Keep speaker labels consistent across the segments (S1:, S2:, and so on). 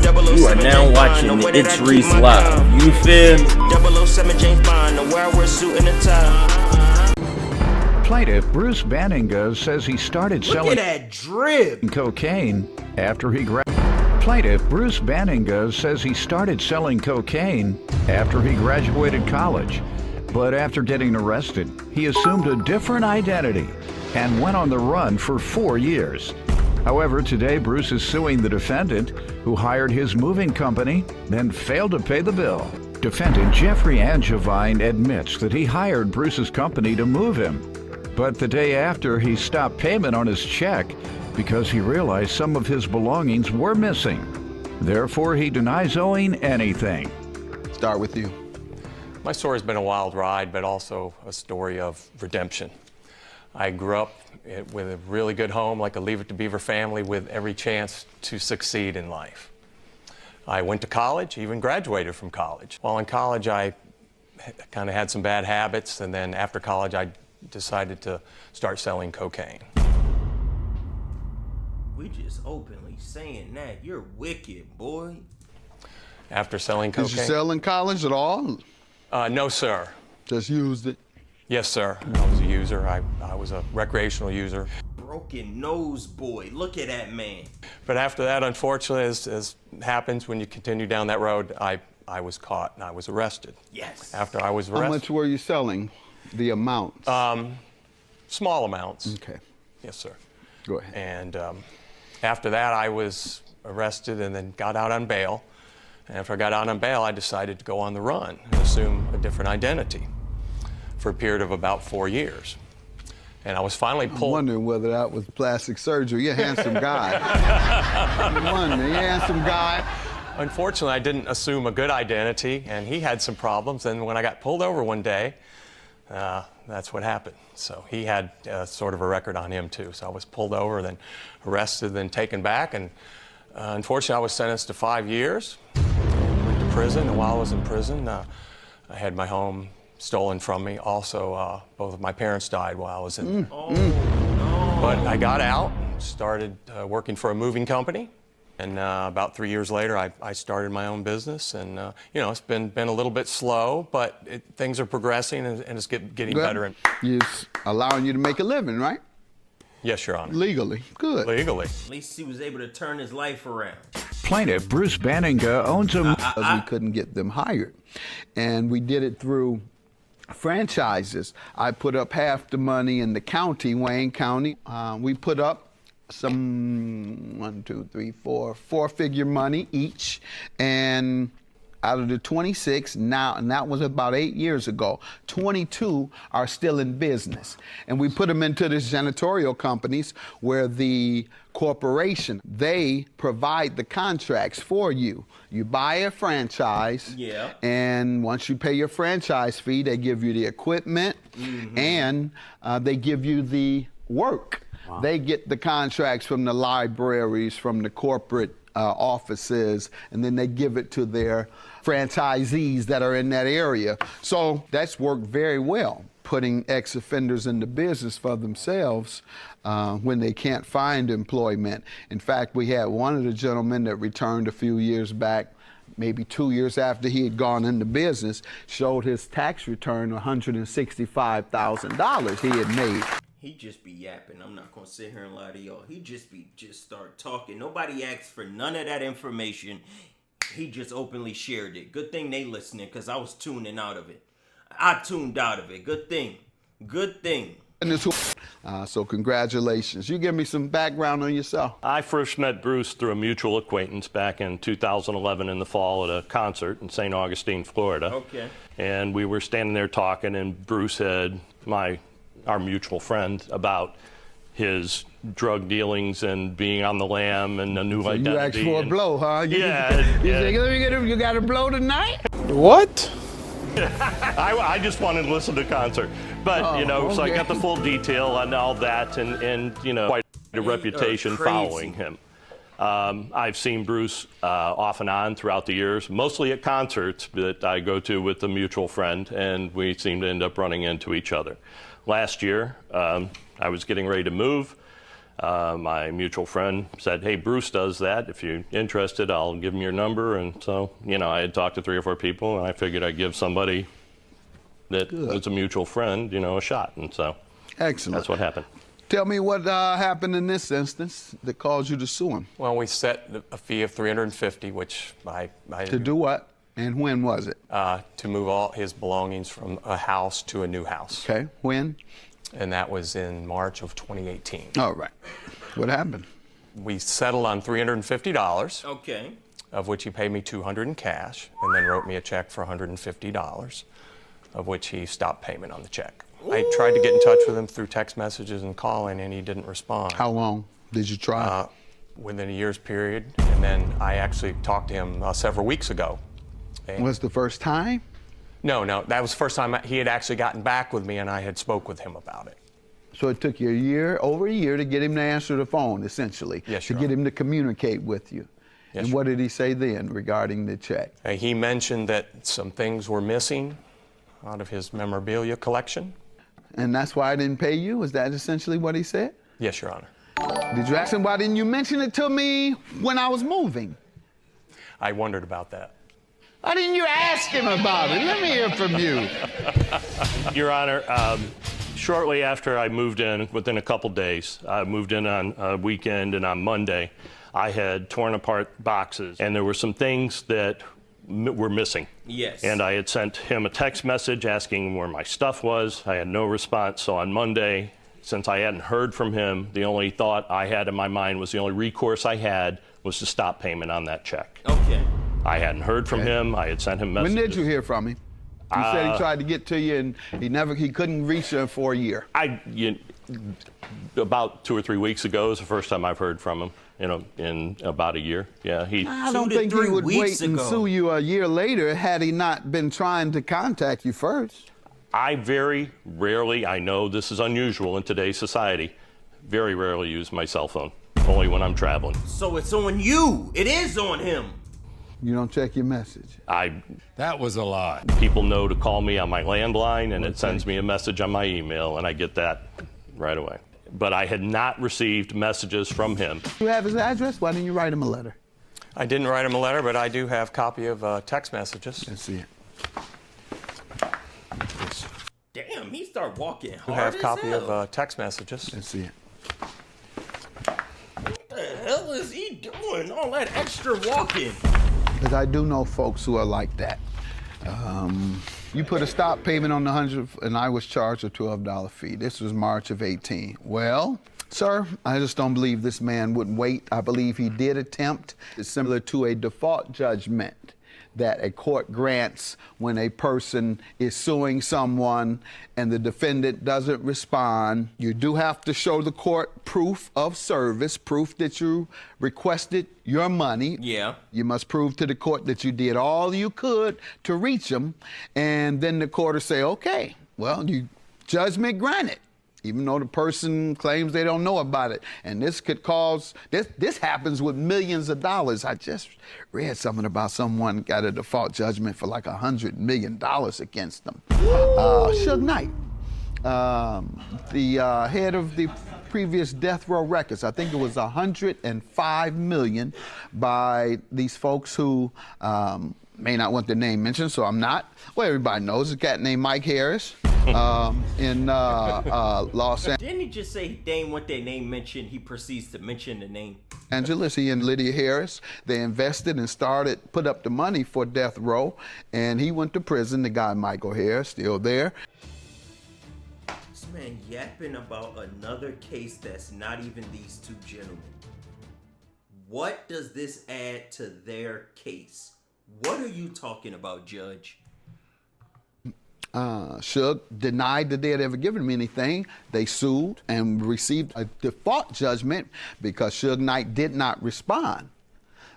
S1: You are now watching the It's Reese Live. You feel me?
S2: 007 James Bond, the wear suit and a tie.
S3: Plaintiff Bruce Banninga says he started selling
S1: that drip.
S3: cocaine after he Plaintiff Bruce Banninga says he started selling cocaine after he graduated college. But after getting arrested, he assumed a different identity and went on the run for 4 years. However, today Bruce is suing the defendant who hired his moving company, then failed to pay the bill. Defendant Jeffrey Angevine admits that he hired Bruce's company to move him. But the day after, he stopped payment on his check because he realized some of his belongings were missing. Therefore, he denies owing anything.
S4: Start with you.
S5: My story's been a wild ride, but also a story of redemption. I grew up with a really good home, like a Leave It to Beaver family, with every chance to succeed in life. I went to college, even graduated from college. While in college, I kind of had some bad habits, and then after college, I decided to start selling cocaine.
S1: We just openly saying that. You're wicked, boy.
S5: After selling cocaine.
S4: Did you sell in college at all?
S5: No, sir.
S4: Just used it?
S5: Yes, sir. I was a user. I was a recreational user.
S1: Broken nose boy. Look at that man.
S5: But after that, unfortunately, as happens when you continue down that road, I was caught and I was arrested.
S1: Yes.
S5: After I was arrested.
S4: How much were you selling? The amounts?
S5: Small amounts.
S4: Okay.
S5: Yes, sir.
S4: Go ahead.
S5: And after that, I was arrested and then got out on bail. And after I got out on bail, I decided to go on the run and assume a different identity for a period of about 4 years. And I was finally pulled.
S4: I'm wondering whether that was plastic surgery. You're a handsome guy. I'm wondering, you're a handsome guy.
S5: Unfortunately, I didn't assume a good identity, and he had some problems. And when I got pulled over one day, that's what happened. So he had sort of a record on him, too. So I was pulled over, then arrested, then taken back. And unfortunately, I was sentenced to 5 years. Went to prison, and while I was in prison, I had my home stolen from me. Also, both of my parents died while I was in there.
S1: Oh, no.
S5: But I got out, started working for a moving company. And about 3 years later, I started my own business, and you know, it's been a little bit slow, but things are progressing, and it's getting better.
S4: It's allowing you to make a living, right?
S5: Yes, Your Honor.
S4: Legally. Good.
S5: Legally.
S1: At least he was able to turn his life around.
S3: Plaintiff Bruce Banninga owns a...
S4: Because we couldn't get them hired. And we did it through franchises. I put up half the money in the county, Wayne County. We put up some 1, 2, 3, 4, four-figure money each, and out of the 26 now, and that was about 8 years ago, 22 are still in business, and we put them into the janitorial companies where the corporation, they provide the contracts for you. You buy a franchise,
S1: yeah,
S4: and once you pay your franchise fee, they give you the equipment, and they give you the work. Wow. They get the contracts from the libraries, from the corporate offices, and then they give it to their franchisees that are in that area. So that's worked very well, putting ex-offenders into business for themselves when they can't find employment. In fact, we had one of the gentlemen that returned a few years back, maybe 2 years after he had gone into business, showed his tax return $165,000 he had made.
S1: He just be yapping. I'm not gonna sit here and lie to y'all. He just start talking. Nobody asked for none of that information. He just openly shared it. Good thing they listening, because I was tuning out of it. I tuned out of it. Good thing. Good thing.
S4: So congratulations. You give me some background on yourself.
S6: I first met Bruce through a mutual acquaintance back in 2011 in the fall at a concert in St. Augustine, Florida.
S1: Okay.
S6: And we were standing there talking, and Bruce had our mutual friend about his drug dealings and being on the lam and a new identity.
S4: You asked for a blow, huh?
S6: Yeah.
S4: You think, let me get him, you got a blow tonight?
S7: What?
S6: I just wanted to listen to the concert. But, you know, so I got the full detail on all that and you know, quite a reputation following him. I've seen Bruce off and on throughout the years, mostly at concerts that I go to with a mutual friend, and we seem to end up running into each other. Last year, I was getting ready to move. My mutual friend said, hey, Bruce does that. If you're interested, I'll give him your number. And so, I had talked to 3 or 4 people, and I figured I'd give somebody that was a mutual friend, a shot. And so
S4: Excellent.
S6: That's what happened.
S4: Tell me what happened in this instance that caused you to sue him.
S5: Well, we set a fee of $350, which I
S4: To do what? And when was it?
S5: to move all his belongings from a house to a new house.
S4: Okay, when?
S5: And that was in March of 2018.
S4: All right. What happened?
S5: We settled on $350,
S1: Okay.
S5: of which he paid me $200 in cash, and then wrote me a check for $150, of which he stopped payment on the check. I tried to get in touch with him through text messages and calling, and he didn't respond.
S4: How long did you try?
S5: Within a year's period, and then I actually talked to him several weeks ago. And
S4: Was the first time?
S5: No, that was the first time he had actually gotten back with me, and I had spoke with him about it.
S4: So it took you over a year to get him to answer the phone, essentially.
S5: Yes,
S4: to
S5: Your
S4: get
S5: Honor.
S4: him to communicate with you.
S5: Yes,
S4: And what did he say then regarding the check?
S5: He mentioned that some things were missing out of his memorabilia collection.
S4: And that's why I didn't pay you? Is that essentially what he said?
S5: Yes, Your Honor.
S4: Did you ask him why didn't you mention it to me when I was moving?
S5: I wondered about that.
S4: Why didn't you ask him about it? Let me hear from you.
S6: Your Honor, shortly after I moved in, within a couple days, I moved in on a weekend, and on Monday, I had torn apart boxes, and there were some things that were missing.
S1: Yes.
S6: And I had sent him a text message asking where my stuff was. I had no response. So on Monday, since I hadn't heard from him, the only thought I had in my mind was the only recourse I had was to stop payment on that check.
S1: Okay.
S6: I hadn't heard from him. I had sent him messages.
S4: When did you hear from him? You said he tried to get to you and he couldn't reach you for a year.
S6: About 2 or 3 weeks ago is the first time I've heard from him. In about a year. Yeah,
S4: I don't
S1: 2 to
S4: think he
S1: 3
S4: would wait
S1: weeks
S4: and
S1: ago.
S4: sue you a year later had he not been trying to contact you first.
S6: I very rarely, I know this is unusual in today's society, very rarely use my cell phone, only when I'm traveling.
S1: So it's on you. It is on him.
S4: You don't check your message.
S7: That was a lie.
S6: People know to call me on my landline, and it sends me a message on my email, and I get that right away. But I had not received messages from him.
S4: You have his address? Why didn't you write him a letter?
S5: I didn't write him a letter, but I do have a copy of text messages.
S4: Let's see it.
S1: Damn, he started walking
S5: I
S1: hard
S5: have a
S1: as
S5: copy
S1: hell.
S5: of text messages.
S4: Let's see it.
S1: What the hell is he doing? All that extra walking.
S4: Because I do know folks who are like that. You put a stop payment on the 100, and I was charged a $12 fee. This was March of 18. Well, sir, I just don't believe this man would wait. I believe he did attempt. It's similar to a default judgment that a court grants when a person is suing someone and the defendant doesn't respond. You do have to show the court proof of service, proof that you requested your money.
S1: Yeah.
S4: You must prove to the court that you did all you could to reach them, and then the court will say, okay, well, judgment granted, even though the person claims they don't know about it. And this could cause, this happens with millions of dollars. I just read something about someone got a default judgment for like $100 million against them. Suge Knight, the head of the previous death row records, I think it was $105 million by these folks who may not want their name mentioned, so I'm not. Well, everybody knows a cat named Mike Harris in Los
S1: Didn't he just say they ain't want their name mentioned? He proceeds to mention the name.
S4: Angeles. He and Lydia Harris, they invested and put up the money for death row, and he went to prison. The guy Michael Harris still there.
S1: This man yapping about another case that's not even these two gentlemen. What does this add to their case? What are you talking about, Judge?
S4: Suge denied that they had ever given him anything. They sued and received a default judgment because Suge Knight did not respond.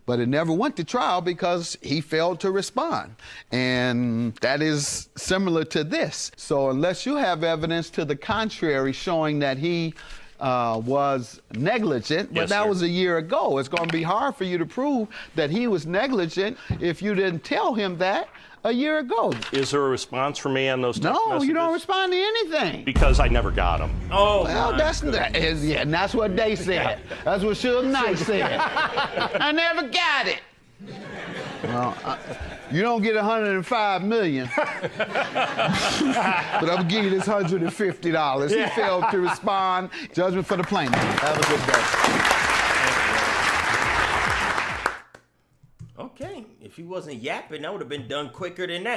S4: But it never went to trial because he failed to respond. And that is similar to this. So unless you have evidence to the contrary showing that he was negligent, but
S6: Yes,
S4: that
S6: sir.
S4: was a year ago. It's going to be hard for you to prove that he was negligent if you didn't tell him that a year ago.
S6: Is there a response from me on those text
S4: No,
S6: messages?
S4: you don't respond to anything.
S6: Because I never got them.
S1: Oh,
S4: Well,
S1: my
S4: that's yeah, and that's what they said. That's what Suge Knight said. I never got it. Well, you don't get $105 million, but I'm gonna give you this $150. He failed to respond. Judgment for the plaintiff. Have a good day.
S1: Okay, if he wasn't yapping, that would have been done quicker than that.